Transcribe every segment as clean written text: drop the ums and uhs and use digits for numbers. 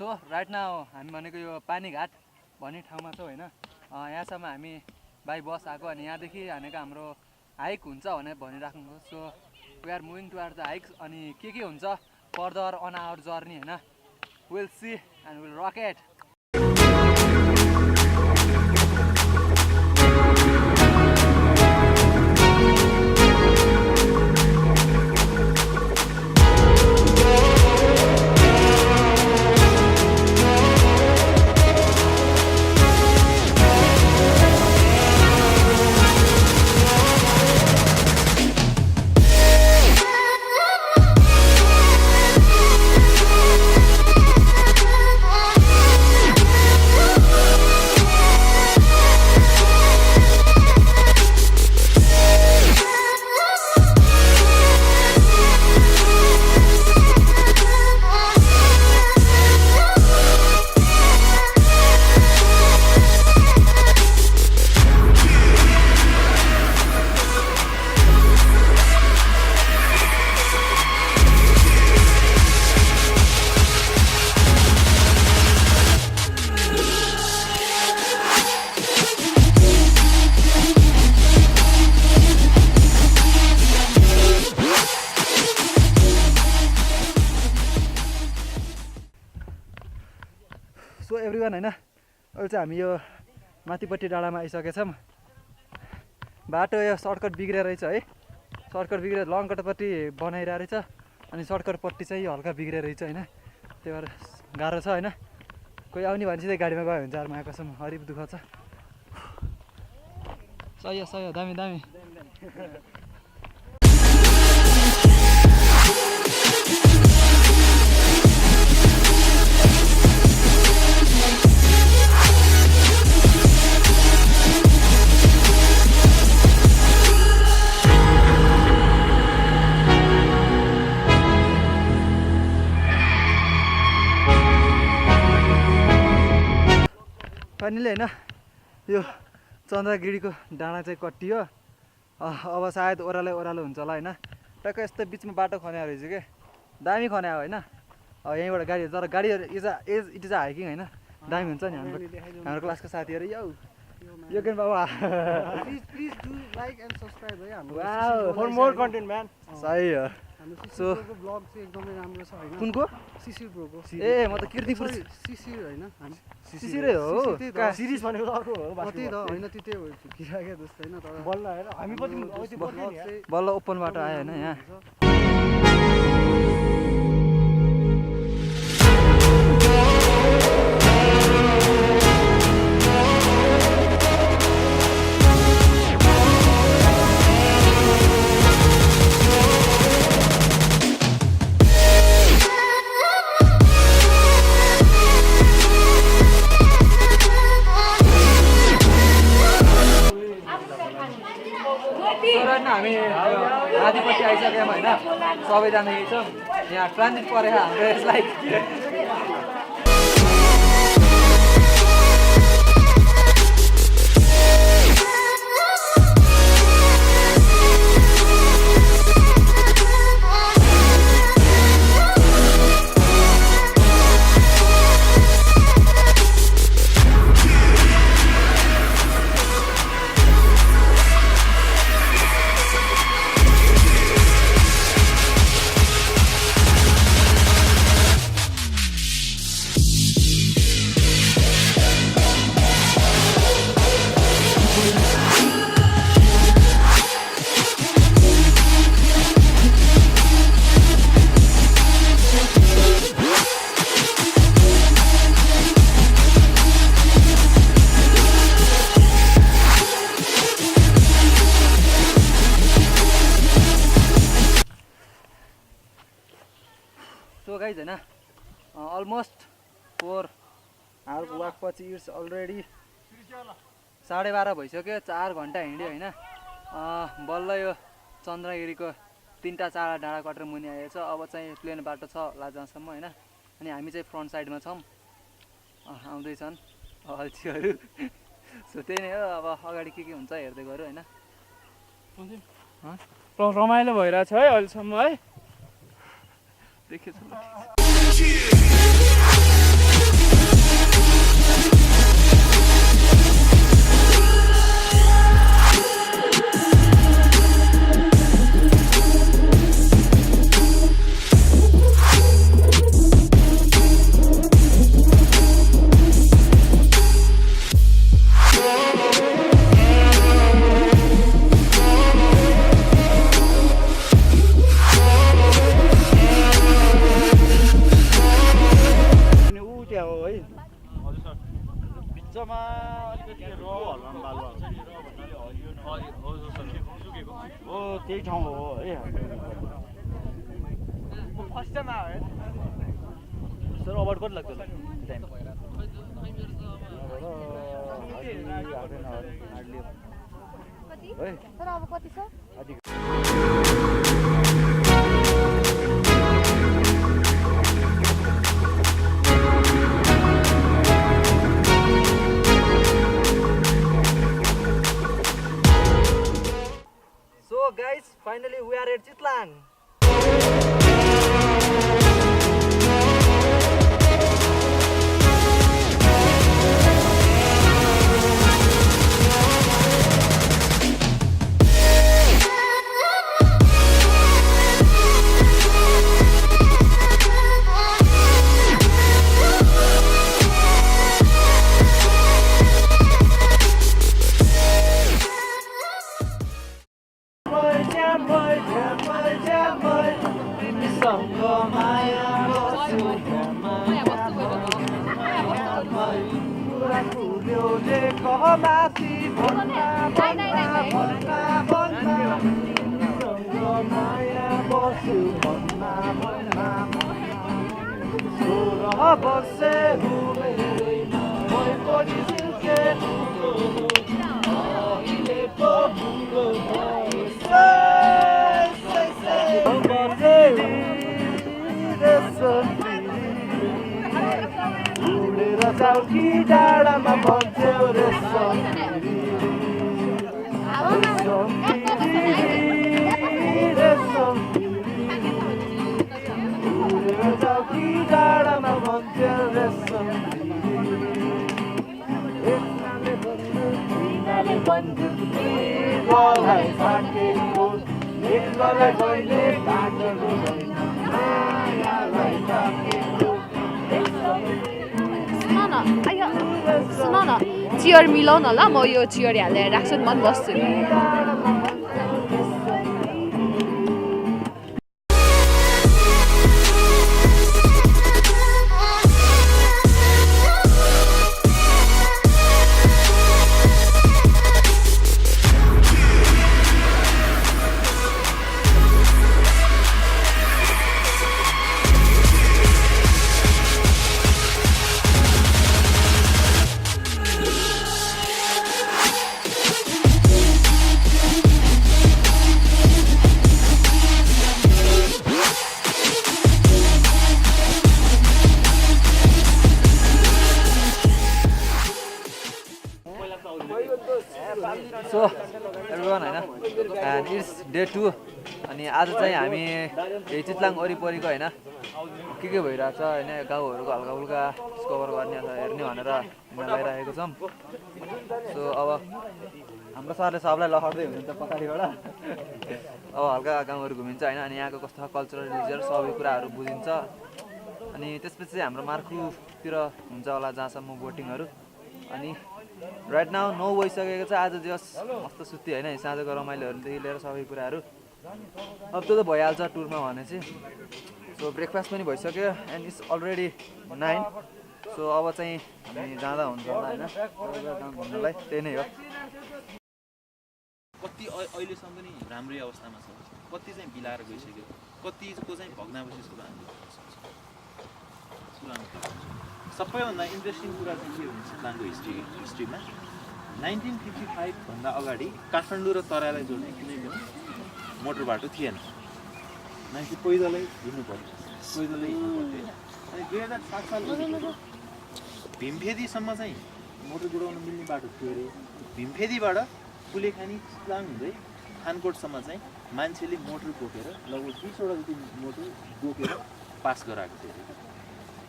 So right now हामी भनेको यो पानीघाट भन्ने ठाउँमा छौँ होइन। यहाँसम्म हामी बाई बस आएको अनि यहाँदेखि भनेको हाम्रो हाइक हुन्छ भनेर भनिराख्नु। So we are moving toward the hikes अनि के हुन्छ फर्दर अन आवर जर्नी होइन। We'll see and we'll rock it. So everyone होइन, अहिले चाहिँ हामी यो माथिपट्टि डाँडामा आइसकेछौँ। बाटो यो सर्टकट बिग्रेर रहेछ है, सर्टकट बिग्रेर लङ कटपट्टि बनाइरहेको रहेछ अनि सर्टकटपट्टि चाहिँ हल्का बिग्रेर रहेछ होइन। त्यही भएर गाह्रो छ होइन। कोही आउने भने चाहिँ गाडीमा गयो भने चाहिँ माया कसम हरिब दुःख छ। सही हो सही हो, दामी दामी। फाइनली होइन यो चन्द्रगिरीको डाँडा चाहिँ कटियो। अब सायद ओह्रालो ओह्रालो हुन्छ होला होइन। टक्क यस्तो बिचमा बाटो खन्या रहेछ के, दामी खन्या होइन। यहीँबाट गाडी, तर गाडीहरू इट इज हाइकिङ होइन, दामी हुन्छ नि। हाम्रो क्लासको साथीहरू यो गेम बाबा please do like and subscribe है हाम्रो फर मोर कन्टेन्ट म्यान। सही हो। सो ब्लग चाहिँ एकदमै राम्रो छ हैन। कुनको? शिशिर ब्रोको। ए म त कीर्तिपुर शिशिर हैन, हामी शिशिरै हो। सिरिज भनेको अर्को हो कति त हैन, त्यतै हो किराके जस्तो हैन। तर बल्ल हैन हामी पनि बल्ल ओपनबाट आयो हैन यहाँ। हामी आदिपट्टि आइसक्यौँ होइन, सबैजना यही छौँ। यहाँ ट्रान्जिट परेको हाम्रो यसलाई। सो गाइज होइन, अलमोस्ट 4 आवर वाक पछि इट्स अलरेडी 12:30 भइसक्यो। 4 घन्टा हिँड्यो होइन। बल्ल यो चन्द्रगिरीको 3टा 4 डाँडा कटेर मुनि आएको छ। अब चाहिँ प्लेन बाटो छ होला जहाँसम्म होइन। अनि हामी चाहिँ फ्रन्ट साइडमा छौँ, आउँदैछन् अल्छीहरू। सो त्यही नै हो, अब अगाडि के हुन्छ हेर्दै गरौँ होइन। रमाइलो भइरहेछ है अहिलेसम्म है। देखेछु। फर्स्टमा अलिकति र हल्लाम बालु हो त्यही ठाउँ हो है फर्स्टमा हो सर अबाउट कति लाग्छ टाइम तर अब कति छ So guys, finally we are at Chitlang. सुन न चियर मिलाउ न ल म यो चियर हालेर राख्छु नि म बस्छु So everyone हैन and it's day 2 अनि आज चाहिँ हामी यही चितलाङ वरिपरिको हैन के भइरहेछ हैन गाउँहरुको हल्का फुल्का कभर गर्ने अथवा हेर्ने भनेर लगाइरहेको छौं सो अब हाम्रो सरले सबलाई लखर्दै हुनुहुन्छ पछाडीबाट अब हल्का गाउँहरु घुमिन्छ हैन अनि यहाँको कस्तो कल्चरल रिलिजियस सबै कुराहरु बुझिन्छ अनि त्यसपछि हाम्रो मार्खुतिर हुन्छ होला जहाँसम्म बोटिङहरु अनि राइट नाउ 9 भइसकेको छ आज जस मस्त सुत्ती हैन साँझको रमाइलोहरुदेखि लिएर सबै कुराहरु अब त्यो त भइहाल्छ टुरमा भने चाहिँ सो ब्रेकफास्ट पनि भइसक्यो एन्ड इट्स अलरेडी 9 सो अब चाहिँ हामी जाँदा हुन्छ होला हैन गाउँ घुम्नलाई त्यही नै हो कति अहिलेसम्म पनि राम्रै अवस्थामा छ कति चाहिँ बिलाएर गइसक्यो कतिको चाहिँ भग्नावशेष सबैभन्दा इन्ट्रेस्टिङ कुरा चाहिँ के हुन्छ चितलाङको हिस्ट्रीमा 1955 भन्दा अगाडि काठमाडौँ र तराईलाई जोड्ने कुनै पनि मोटर बाटो थिएन मान्छे पैदलै हिँड्नु पर्यो अनि 2007 सालपछि भीमफेदीसम्म चाहिँ मोटर जोडाउन मिल्ने बाटो थियो अरे भीमफेदीबाट कुलेखानी चितलाङ हुँदै खानकोटसम्म चाहिँ मान्छेले मोटर बोकेर लगभग 20वटा जति मोटर बोकेर पास गराएको थियो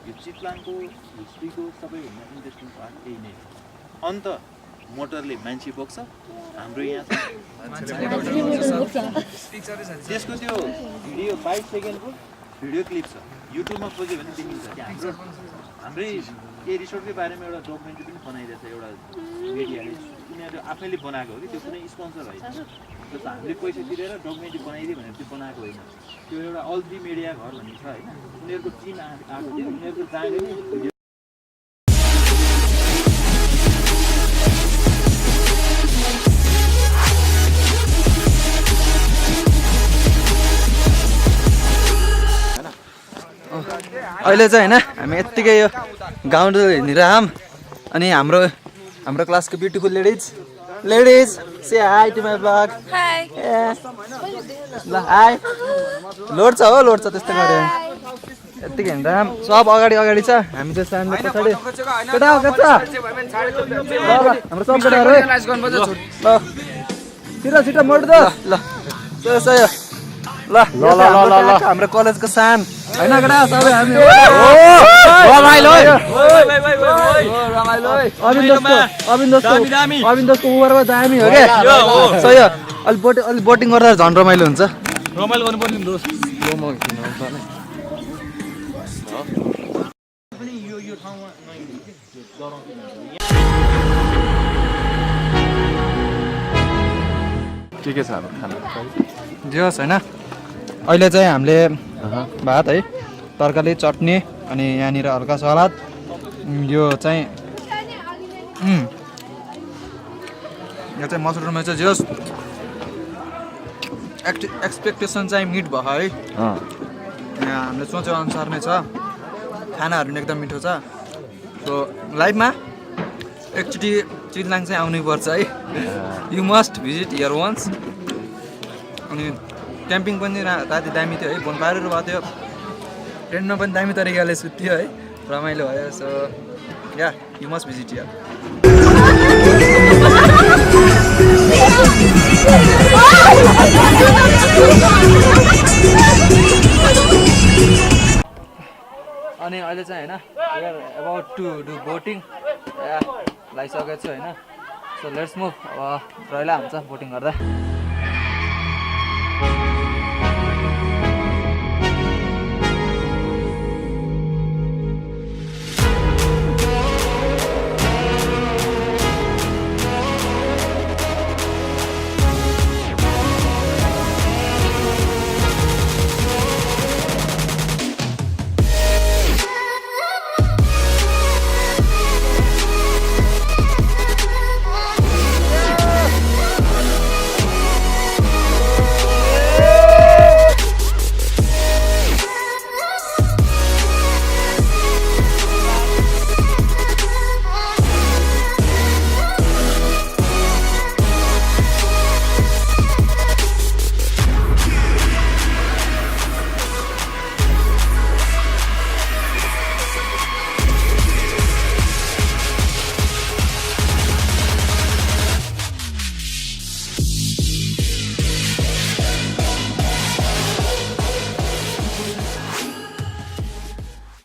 यो चितलाङको हिस्ट्रीको सबैभन्दा इन्ट्रेस्टिङ पार्ट यही नै हो अन्त मोटरले मान्छे बोक्छ हाम्रो यहाँ त्यसको त्यो भिडियो 22 सेकेन्डको भिडियो क्लिप छ युट्युबमा खोज्यो भने देखिन्छ कि हाम्रै केही रिसोर्टकै बारेमा एउटा डकुमेन्ट्री पनि बनाइरहेछ एउटा मिडियाले उनीहरूले आफैले बनाएको हो कि त्यो कुनै स्पोन्सर होइन जस्तो हामीले पैसा तिरेर डकुमेन्ट्री बनाइदियो भनेर त्यो बनाएको होइन त्यो एउटा अल थ्री मिडिया घर भन्ने छ होइन उनीहरूको टिम आएको थियो उनीहरूको जाने अहिले चाहिँ होइन हामी यत्तिकै यो गाउँ हिँडिरहम अनि हाम्रो क्लासको beautiful ladies say hi to my blog ल हाई लोड छ त्यस्तो गऱ्यो यत्तिकै हिँड्दा सब अगाडि छ हामी चाहिँ सानो पछाडि केटा हाम्रो सब केटाहरू ल छिटो मोड त ल सही ल हाम्रो कलेजको सान होइन केटा सबै हामी अबिन दोस्तको उबरमा दामी हो क्या सही हो अलि बोटिङ गर्दा झन् रमाइलो हुन्छ रमाइलो गर्नु पर्ने दोस्त के छ अब खाना जे होस् होइन अहिले चाहिँ हामीले भात है तरकारी चटनी अनि यहाँनिर हल्का सलाद यो चाहिँ मसरुममा चाहिँ जे होस् एक्सपेक्टेसन चाहिँ मिट भयो है यहाँ हामीले सोचेको अनुसार नै छ खानाहरू पनि एकदम मिठो छ सो लाइफमा एकचोटि चितलाङ चाहिँ आउनै पर्छ hey you must visit here once अनि क्याम्पिङ पनि राति दामी थियो है बोनफायरहरू भएको थियो टेन्टमा पनि दामी तरिकाले सुत्थ्यो है रमाइलो भयो so yeah you must visit here अनि अहिले चाहिँ होइन we are about to do boating लगाइसकेको छु होइन सो लेट्स मुभ अब रहिला हुन्छ बोटिङ गर्दा